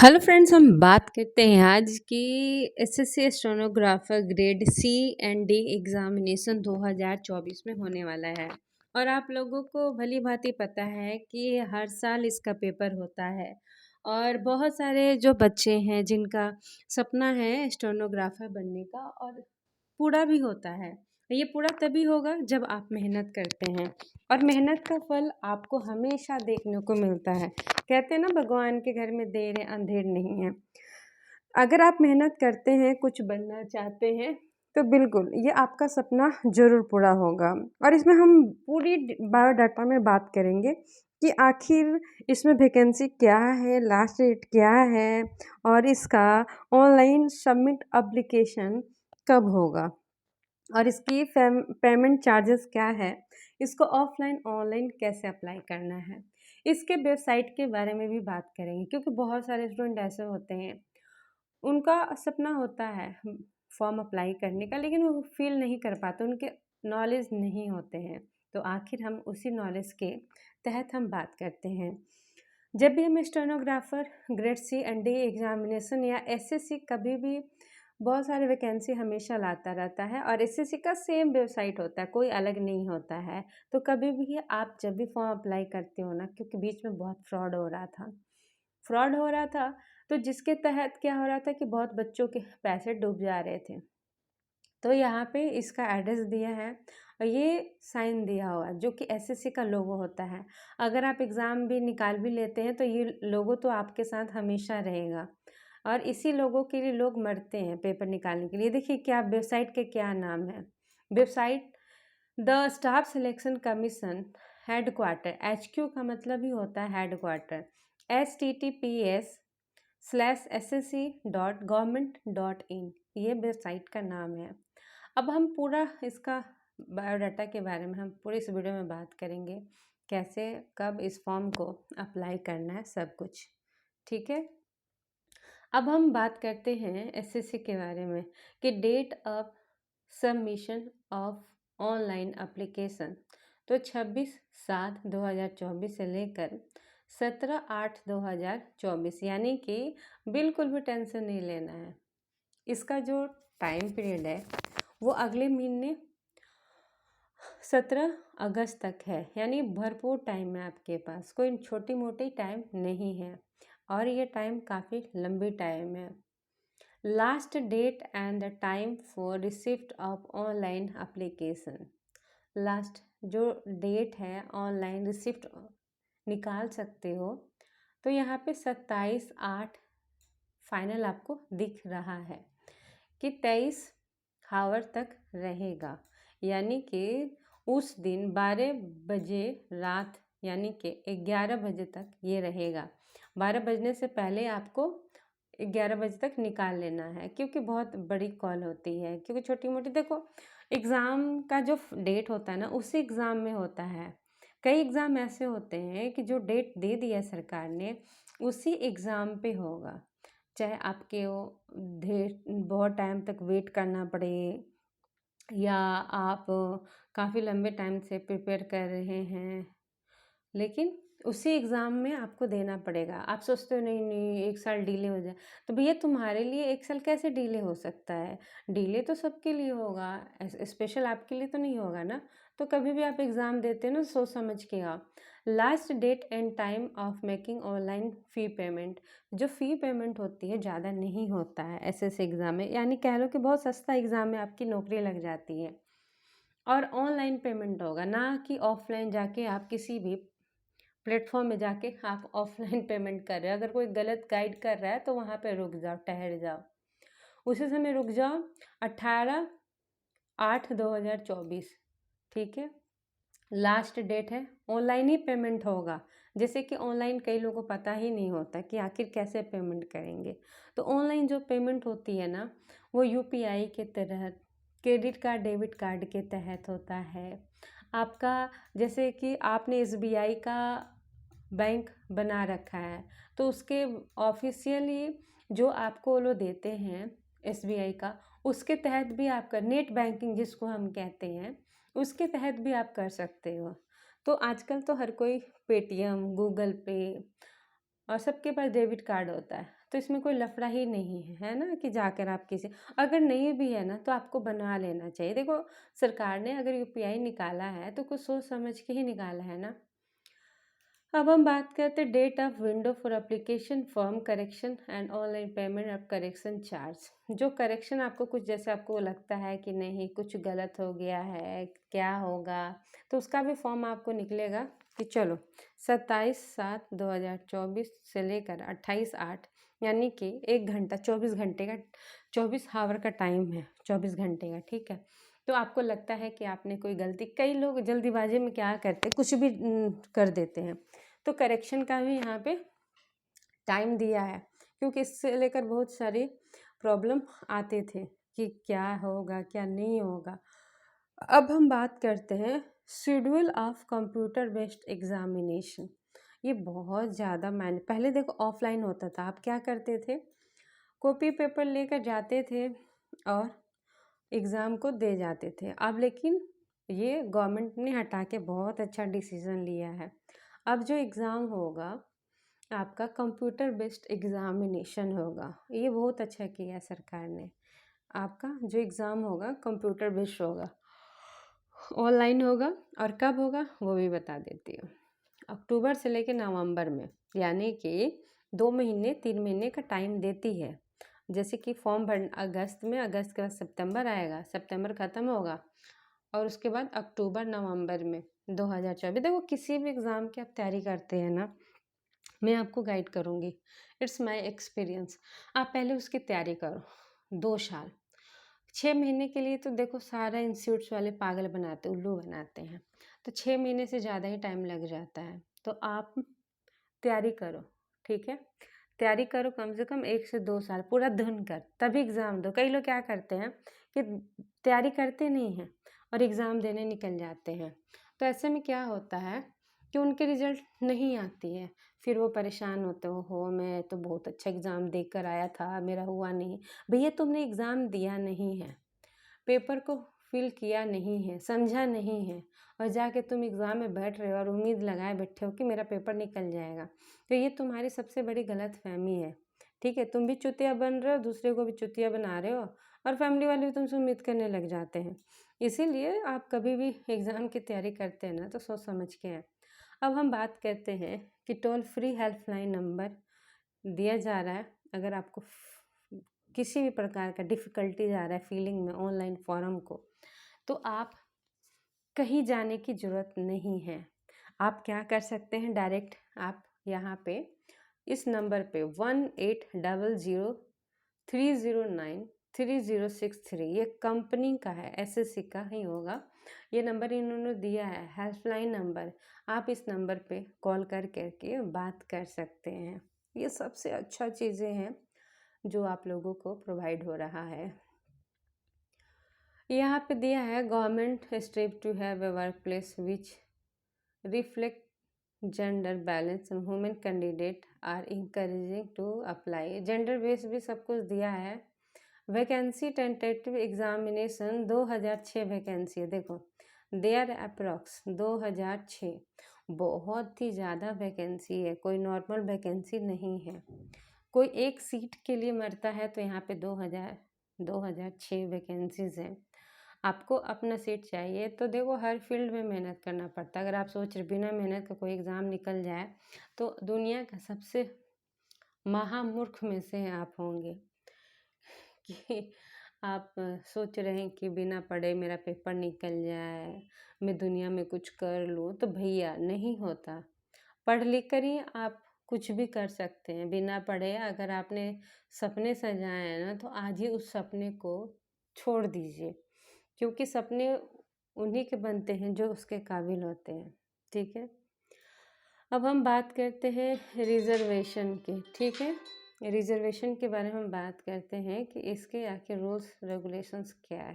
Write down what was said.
Hello friends, हम बात करते हैं आज की SSC stenographer grade C and D examination 2024 में होने वाला है। और आप लोगों को भली भांति पता है कि हर साल इसका पेपर होता है और बहुत सारे जो बच्चे हैं जिनका सपना है स्टेनोग्राफर बनने का और पूरा भी होता है। ये पूरा तभी होगा जब आप मेहनत करते हैं और मेहनत का फल आपको हमेशा देखने को मिलता है। कहते हैं ना, भगवान के घर में देर है अंधेर नहीं है। अगर आप मेहनत करते हैं, कुछ बनना चाहते हैं, तो बिल्कुल ये आपका सपना ज़रूर पूरा होगा। और इसमें हम पूरी बायोडाटा में बात करेंगे कि आखिर इसमें वैकेंसी क्या है, लास्ट डेट क्या है और इसका ऑनलाइन सबमिट एप्लीकेशन कब होगा और इसकी पेमेंट चार्जेस क्या है, इसको ऑफलाइन ऑनलाइन कैसे अप्लाई करना है, इसके वेबसाइट के बारे में भी बात करेंगे। क्योंकि बहुत सारे स्टूडेंट ऐसे होते हैं, उनका सपना होता है फॉर्म अप्लाई करने का, लेकिन वो फील नहीं कर पाते, उनके नॉलेज नहीं होते हैं। तो आखिर हम उसी नॉलेज के तहत हम बात करते हैं। जब भी हम stenographer grade C and D examination या एसएससी कभी भी बहुत सारे वैकेंसी हमेशा लाता रहता है और एसएससी का सेम वेबसाइट होता है, कोई अलग नहीं होता है। तो कभी भी आप जब भी फॉर्म अप्लाई करते हो ना, क्योंकि बीच में बहुत फ्रॉड हो रहा था, तो जिसके तहत क्या हो रहा था कि बहुत बच्चों के पैसे डूब जा रहे थे। तो यहाँ पे इसका एड्रेस दिया है और ये साइन दिया हुआ है जो कि एसएससी का लोगो होता है। अगर आप एग्ज़ाम भी निकाल भी लेते हैं तो ये लोगो तो आपके साथ हमेशा रहेगा और इसी लोगो के लिए लोग मरते हैं पेपर निकालने के लिए। देखिए क्या वेबसाइट के क्या नाम है। Website the staff selection commission headquarter, HQ का मतलब ही होता है हेडक्वार्टर, https://ssc.government.in, ये वेबसाइट का नाम है। अब हम पूरा इसका बायोडाटा के बारे में हम पूरी इस वीडियो में बात करेंगे, कैसे कब इस फॉर्म को अप्लाई करना है, सब कुछ ठीक है। अब हम बात करते हैं एसएससी के बारे में कि date of submission of online application तो 26/7/2024 से लेकर 17/8/2024, यानी कि बिल्कुल भी टेंशन नहीं लेना है। इसका जो टाइम पीरियड है वो अगले महीने 17 अगस्त तक है, यानी भरपूर टाइम है आपके पास, कोई छोटी मोटी टाइम नहीं है और ये टाइम काफ़ी लंबी टाइम है। Last date and the time for receipt of online application, last जो डेट है ऑनलाइन रिसिप्ट निकाल सकते हो, तो यहाँ पे 27/8 फाइनल आपको दिख रहा है कि 23 आवर तक रहेगा, यानी कि उस दिन 12 बजे रात यानी कि 11 बजे तक ये रहेगा। 12 बजने से पहले आपको 11 बजे तक निकाल लेना है, क्योंकि बहुत बड़ी कॉल होती है। क्योंकि छोटी मोटी देखो, एग्ज़ाम का जो डेट होता है ना उसी एग्ज़ाम में होता है। कई एग्ज़ाम ऐसे होते हैं कि जो डेट दे दिया सरकार ने उसी एग्ज़ाम पे होगा, चाहे आपके वो ढेर बहुत टाइम तक वेट करना पड़े या आप काफ़ी लंबे टाइम से प्रिपेयर कर रहे हैं, लेकिन उसी एग्ज़ाम में आपको देना पड़ेगा। आप सोचते हो नहीं नहीं 1 साल डिले हो जाए, तो भैया तुम्हारे लिए 1 साल कैसे डिले हो सकता है? डिले तो सबके लिए होगा, स्पेशल आपके लिए तो नहीं होगा ना। तो कभी भी आप एग्ज़ाम देते हो ना, सोच समझ के आओ। Last date and time of making online fee payment, जो फ़ी पेमेंट होती है ज़्यादा नहीं होता है एसएससी एग्ज़ाम में, यानी कह लो कि बहुत सस्ता एग्ज़ाम में आपकी नौकरी लग जाती है। और ऑनलाइन पेमेंट होगा, ना कि ऑफलाइन जाके आप किसी भी प्लेटफॉर्म में जाके आप ऑफलाइन पेमेंट कर रहे हो। अगर कोई गलत गाइड कर रहा है तो वहाँ पे रुक जाओ, ठहर जाओ, उसी समय रुक जाओ। 18/8/2024, ठीक है, लास्ट डेट है। ऑनलाइन ही पेमेंट होगा, जैसे कि ऑनलाइन कई लोगों को पता ही नहीं होता कि आखिर कैसे पेमेंट करेंगे। तो ऑनलाइन जो पेमेंट होती है ना, वो यूपीआई के तहत, क्रेडिट कार्ड डेबिट कार्ड के तहत होता है आपका। जैसे कि आपने एसबीआई का बैंक बना रखा है तो उसके ऑफिशियली जो आपको वो लोग देते हैं एसबीआई का, उसके तहत भी आपका नेट बैंकिंग जिसको हम कहते हैं, उसके तहत भी आप कर सकते हो। तो आजकल तो हर कोई पेटीएम, गूगल पे और सबके पास डेबिट कार्ड होता है, तो इसमें कोई लफड़ा ही नहीं है ना कि जाकर आप किसी, अगर नहीं भी है ना तो आपको बनवा लेना चाहिए। देखो सरकार ने अगर यूपीआई निकाला है तो कुछ सोच समझ के ही निकाला है ना। अब हम बात करते हैं date of window for application form correction and online payment of correction charge. जो करेक्शन आपको कुछ जैसे आपको लगता है कि नहीं कुछ गलत हो गया है क्या होगा, तो उसका भी फॉर्म आपको निकलेगा कि चलो 27/7/2024 से लेकर 28/8 यानी कि 1 घंटा 24 घंटे का 24 आवर का टाइम है, 24 घंटे का, ठीक है। तो आपको लगता है कि आपने कोई गलती, कई लोग जल्दीबाजी में क्या करते कुछ भी कर देते हैं, तो करेक्शन का भी यहाँ पे टाइम दिया है, क्योंकि इससे लेकर बहुत सारी प्रॉब्लम आते थे कि क्या होगा क्या नहीं होगा। अब हम बात करते हैं schedule of computer based examination. ये बहुत ज़्यादा मैंने पहले देखो ऑफलाइन होता था, आप क्या करते थे कॉपी पेपर लेकर जाते थे और एग्ज़ाम को दे जाते थे। अब लेकिन ये गवर्नमेंट ने हटा के बहुत अच्छा डिसीज़न लिया है। अब जो एग्ज़ाम होगा आपका कंप्यूटर बेस्ड एग्ज़ामिनेशन होगा, ये बहुत अच्छा किया है सरकार ने। आपका जो एग्ज़ाम होगा कंप्यूटर बेस्ड होगा, ऑनलाइन होगा, और कब होगा वो भी बता देती हूँ। अक्टूबर से लेकर नवंबर में, यानी कि 2 महीने 3 महीने का टाइम देती है। जैसे कि फॉर्म भर अगस्त में, अगस्त के बाद सितंबर आएगा, सितंबर ख़त्म होगा और उसके बाद अक्टूबर नवंबर में 2024। देखो किसी भी एग्ज़ाम की आप तैयारी करते हैं ना, मैं आपको गाइड करूँगी, इट्स माय एक्सपीरियंस। आप पहले उसकी तैयारी करो 2 साल, 6 महीने के लिए तो देखो सारा इंस्टीट्यूट्स वाले पागल बनाते, उल्लू बनाते हैं, तो 6 महीने से ज़्यादा ही टाइम लग जाता है। तो आप तैयारी करो, ठीक है, तैयारी करो कम से कम 1 से 2 साल पूरा धुन कर, तभी एग्ज़ाम दो। कई लोग क्या करते हैं कि तैयारी करते नहीं हैं और एग्ज़ाम देने निकल जाते हैं, तो ऐसे में क्या होता है कि उनके रिज़ल्ट नहीं आती है, फिर वो परेशान होते हो मैं तो बहुत अच्छा एग्ज़ाम देकर आया था, मेरा हुआ नहीं। भैया तुमने एग्ज़ाम दिया नहीं है, पेपर को फिल किया नहीं है, समझा नहीं है, और जाके तुम एग्ज़ाम में बैठ रहे हो और उम्मीद लगाए बैठे हो कि मेरा पेपर निकल जाएगा, तो ये तुम्हारी सबसे बड़ी गलतफ़हमी है, ठीक है। तुम भी चुतिया बन रहे हो, दूसरे को भी चुतिया बना रहे हो, और फैमिली वाले भी तुमसे उम्मीद करने लग जाते हैं। इसीलिए आप कभी भी एग्ज़ाम की तैयारी करते हैं ना तो सोच समझ के हैं। अब हम बात करते हैं कि टोल फ्री हेल्पलाइन नंबर दिया जा रहा है, अगर आपको किसी भी प्रकार का डिफ़िकल्टीज आ रहा है फीलिंग में ऑनलाइन फॉर्म को, तो आप कहीं जाने की ज़रूरत नहीं है। आप क्या कर सकते हैं, डायरेक्ट आप यहाँ पे इस नंबर पे 1800-309-3063, ये कंपनी का है, एसएससी का ही होगा, ये नंबर इन्होंने दिया है हेल्पलाइन नंबर। आप इस नंबर पे कॉल कर करके बात कर सकते हैं। ये सबसे अच्छा चीज़ें हैं जो आप लोगों को प्रोवाइड हो रहा है। यहाँ पे दिया है government step to have a workplace which reflect gender balance and women candidate are encouraging to apply. Gender base भी सब कुछ दिया है। वैकेंसी टेंटेटिव एग्जामिनेशन 2006 वैकेंसी है, देखो देयर अप्रॉक्स 2006, बहुत ही ज़्यादा वैकेंसी है, कोई नॉर्मल वैकेंसी नहीं है। कोई एक सीट के लिए मरता है तो यहाँ पे 2006 वैकेंसीज़ हैं। आपको अपना सीट चाहिए तो देखो हर फील्ड में मेहनत करना पड़ता है। अगर आप सोच रहे बिना मेहनत का कोई एग्ज़ाम निकल जाए तो दुनिया का सबसे महामूर्ख में से आप होंगे कि आप सोच रहे हैं कि बिना पढ़े मेरा पेपर निकल जाए, मैं दुनिया में कुछ कर लूँ, तो भैया नहीं होता। पढ़ लिख कर ही आप कुछ भी कर सकते हैं। बिना पढ़े अगर आपने सपने सजाए हैं ना तो आज ही उस सपने को छोड़ दीजिए, क्योंकि सपने उन्हीं के बनते हैं जो उसके काबिल होते हैं, ठीक है। अब हम बात करते हैं रिज़र्वेशन की, ठीक है। रिज़र्वेशन के बारे में हम बात करते हैं कि इसके आखिर रूल्स रेगुलेशंस क्या है।